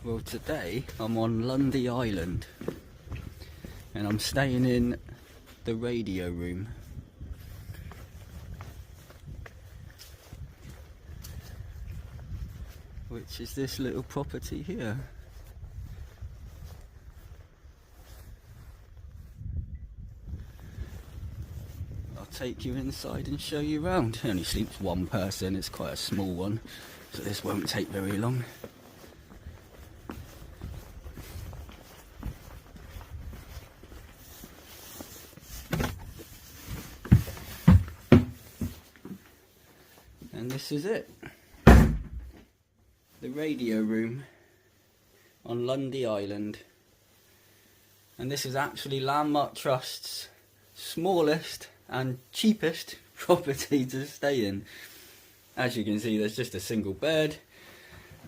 Well, today I'm on Lundy Island and I'm staying in the radio room. Which is this little property here. I'll take you inside and show you around. It only sleeps one person, it's quite a small one, so this won't take very long. And this is it. The radio room on Lundy Island. And this is actually Landmark Trust's smallest and cheapest property to stay in. As you can see, there's just a single bed,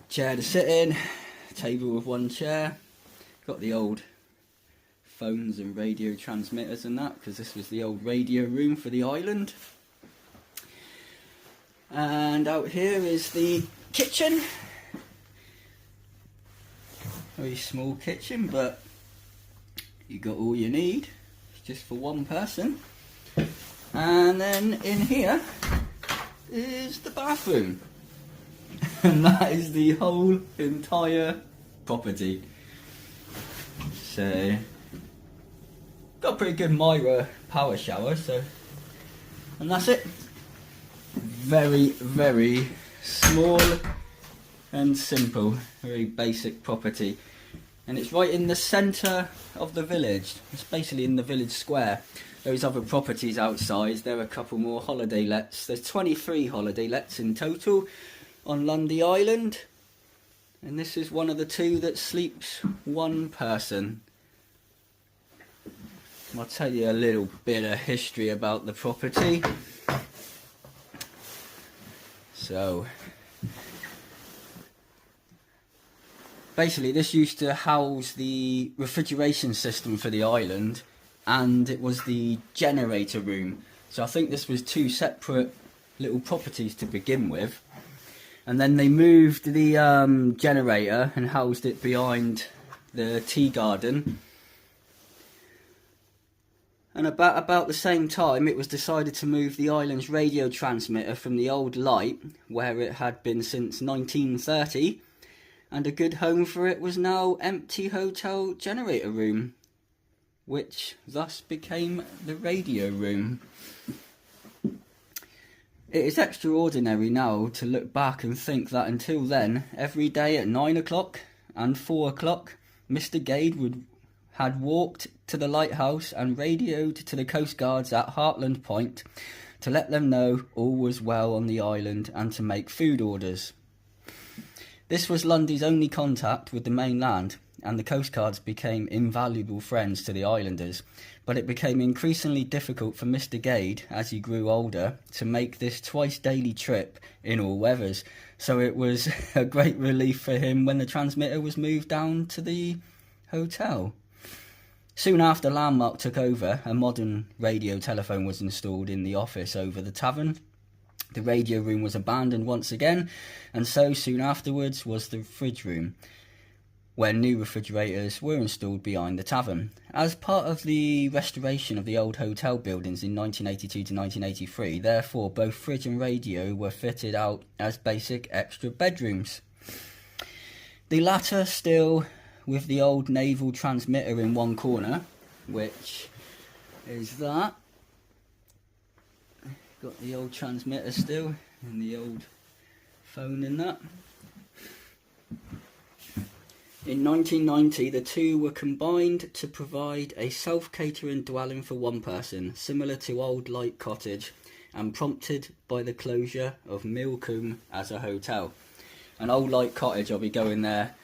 chair to sit in, table with one chair. Got the old phones and radio transmitters and that, because this was the old radio room for the island. And out here is the kitchen. Very small kitchen, but you got all you need just for one person. And then in here is the bathroom. And that is the whole entire property. So got a pretty good Myra power shower, so, and that's it. Very, very small and simple, very basic property. And it's right in the centre of the village. It's basically in the village square. Those other properties outside, there are a couple more holiday lets. There's 23 holiday lets in total on Lundy Island. And this is one of the two that sleeps one person. I'll tell you a little bit of history about the property. So, basically this used to house the refrigeration system for the island, and it was the generator room. So I think this was two separate little properties to begin with, and then they moved the generator and housed it behind the tea garden. And about the same time, it was decided to move the island's radio transmitter from the old light, where it had been since 1930, and a good home for it was now empty hotel generator room, which thus became the radio room. It is extraordinary now to look back and think that until then, every day at 9 o'clock and 4 o'clock, Mr. Gade had walked to the lighthouse and radioed to the Coast Guards at Heartland Point to let them know all was well on the island and to make food orders. This was Lundy's only contact with the mainland, and the Coast Guards became invaluable friends to the islanders, but it became increasingly difficult for Mr. Gade, as he grew older, to make this twice daily trip in all weathers, so it was a great relief for him when the transmitter was moved down to the hotel. Soon after Landmark took over, a modern radio telephone was installed in the office over the tavern. The radio room was abandoned once again, and so soon afterwards was the fridge room, where new refrigerators were installed behind the tavern. As part of the restoration of the old hotel buildings in 1982 to 1983, therefore both fridge and radio were fitted out as basic extra bedrooms. The latter still with the old naval transmitter in one corner, which is that. Got the old transmitter still, and the old phone in that. In 1990, the two were combined to provide a self-catering dwelling for one person, similar to Old Light Cottage, and prompted by the closure of Millcombe as a hotel. An Old Light Cottage, I'll be going there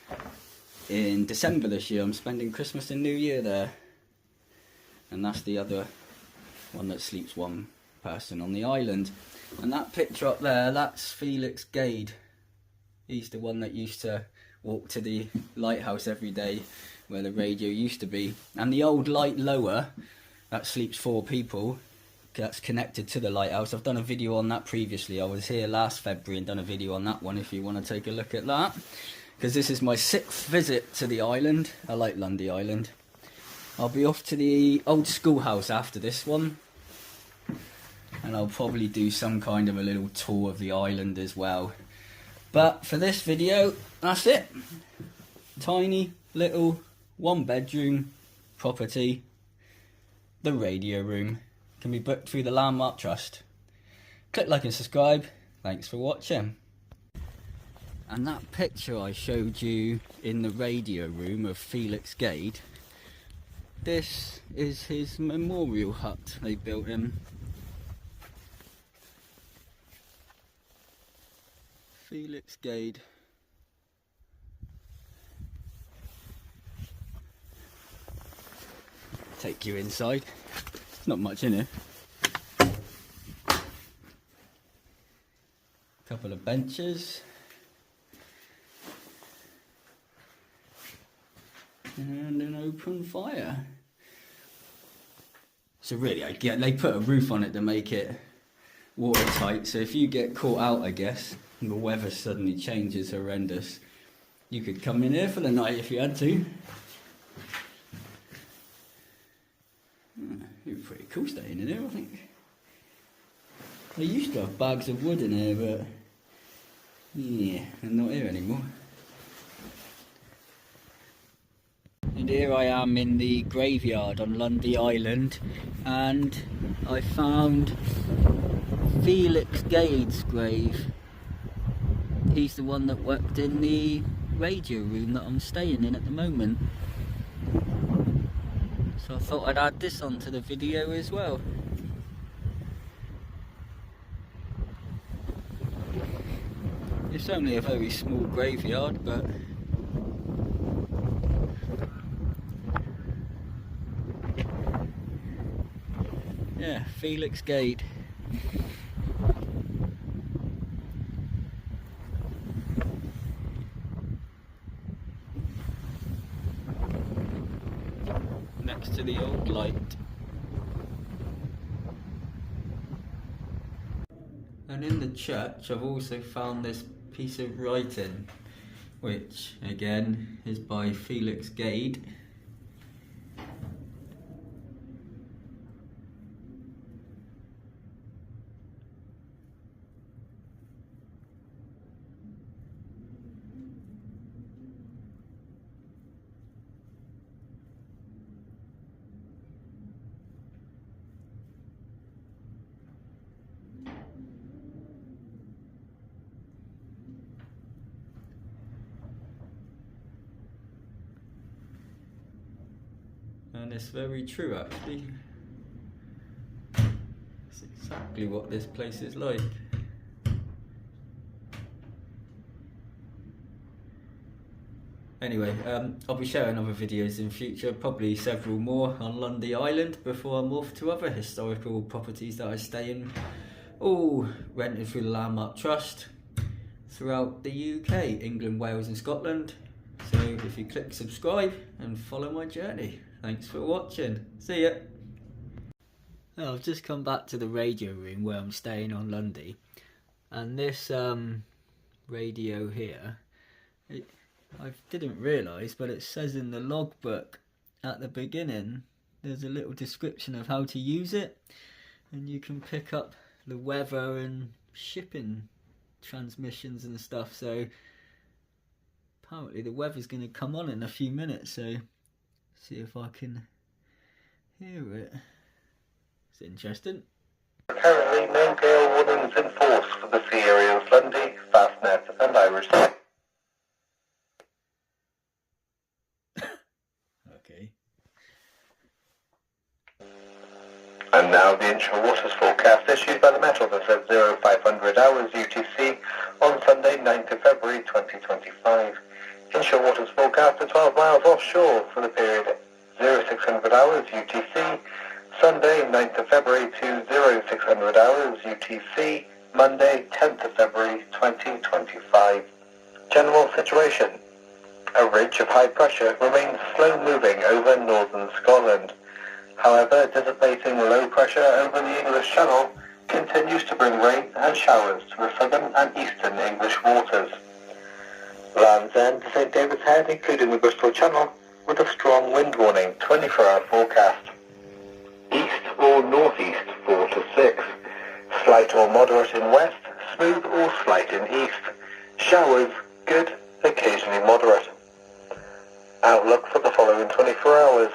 in December this year. I'm spending Christmas and New Year there. And that's the other one that sleeps one person on the island. And that picture up there, that's Felix Gade. He's the one that used to walk to the lighthouse every day where the radio used to be. And the old light lower, that sleeps 4 people, that's connected to the lighthouse. I've done a video on that previously. I was here last February and done a video on that one if you want to take a look at that. because this is my 6th visit to the island. I like Lundy Island. I'll be off to the old schoolhouse after this one, and I'll probably do some kind of a little tour of the island as well. But for this video, that's it. Tiny little 1-bedroom property. The radio room can be booked through the Landmark Trust. Click like and subscribe. Thanks for watching. And that picture I showed you in the radio room of Felix Gade, this is his memorial hut they built him. Felix Gade. Take you inside. There's not much in here. Couple of benches. And an open fire. So really, they put a roof on it to make it watertight. So if you get caught out, I guess, and the weather suddenly changes horrendous, you could come in here for the night if you had to. It'd be pretty cool staying in here, I think. They used to have bags of wood in here, but yeah, they're not here anymore. And here I am in the graveyard on Lundy Island, and I found Felix Gade's grave. He's the one that worked in the radio room that I'm staying in at the moment. So I thought I'd add this onto the video as well. It's only a very small graveyard, but yeah, Felix Gade. Next to the old light. And in the church I've also found this piece of writing, which again is by Felix Gade. And it's very true, actually. It's exactly what this place is like. Anyway, I'll be sharing other videos in future, probably several more on Lundy Island before I'm off to other historical properties that I stay in, all rented through the Landmark Trust throughout the UK, England, Wales and Scotland. So if you click subscribe and follow my journey. Thanks for watching. See ya. Well, I've just come back to the radio room where I'm staying on Lundy, and this radio here, I didn't realise, but it says in the logbook at the beginning, there's a little description of how to use it, and you can pick up the weather and shipping transmissions and stuff. So apparently the weather's going to come on in a few minutes, so see if I can hear it. It's interesting. Currently, no gale warnings in force for the sea area of Lundy, Fastnet and Irish Sea. Okay. And now the inshore waters forecast issued by the Met Office at 0500 hours UTC on Sunday 9th of February 2025. Inshore waters forecast at 12 miles offshore for the period 0600 hours UTC, Sunday 9th of February to 0600 hours UTC, Monday 10th of February 2025. General situation. A ridge of high pressure remains slow moving over northern Scotland. However, dissipating low pressure over the English Channel continues to bring rain and showers to the southern and eastern English waters. Land's End to St David's Head, including the Bristol Channel, with a strong wind warning, 24-hour forecast. East or northeast, 4 to 6. Slight or moderate in west, smooth or slight in east. Showers, good, occasionally moderate. Outlook for the following 24 hours.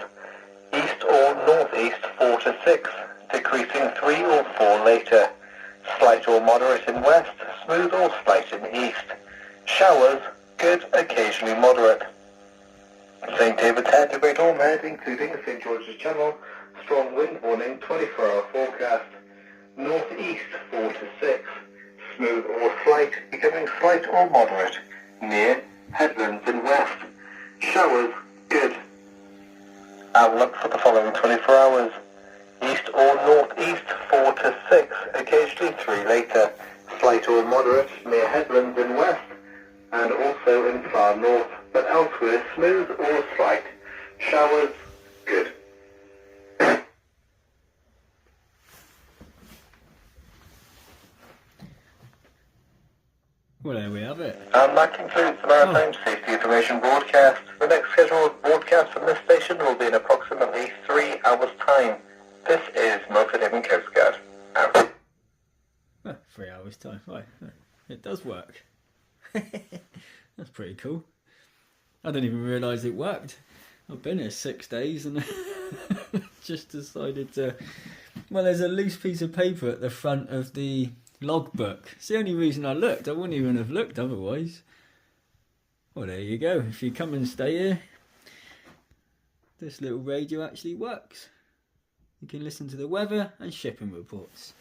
East or northeast, 4 to 6. Decreasing 3 or 4 later. Slight or moderate in west, smooth or slight in east. Showers, good, occasionally moderate. St David's Head to Great Ormond, including St George's Channel, strong wind warning, 24-hour forecast. Northeast, 4 to 6. Smooth or slight, becoming slight or moderate. Near headlands in west. Showers, good. Outlook for the following 24 hours. East or northeast, 4 to 6, occasionally 3 later. Slight or moderate near headlands in west, and also in far north, but elsewhere smooth or slight. Showers, good. Well, there we have it. And that concludes the Maritime Safety Information broadcast. The next scheduled broadcast from this station will be in approximately 3 hours' time. This is Milford Haven Coast Guard. Out. 3 hours time. Right, it does work. That's pretty cool. I didn't even realise it worked. I've been here 6 days and just decided to... Well, there's a loose piece of paper at the front of the logbook. It's the only reason I looked. I wouldn't even have looked otherwise. Well, there you go. If you come and stay here, this little radio actually works. You can listen to the weather and shipping reports.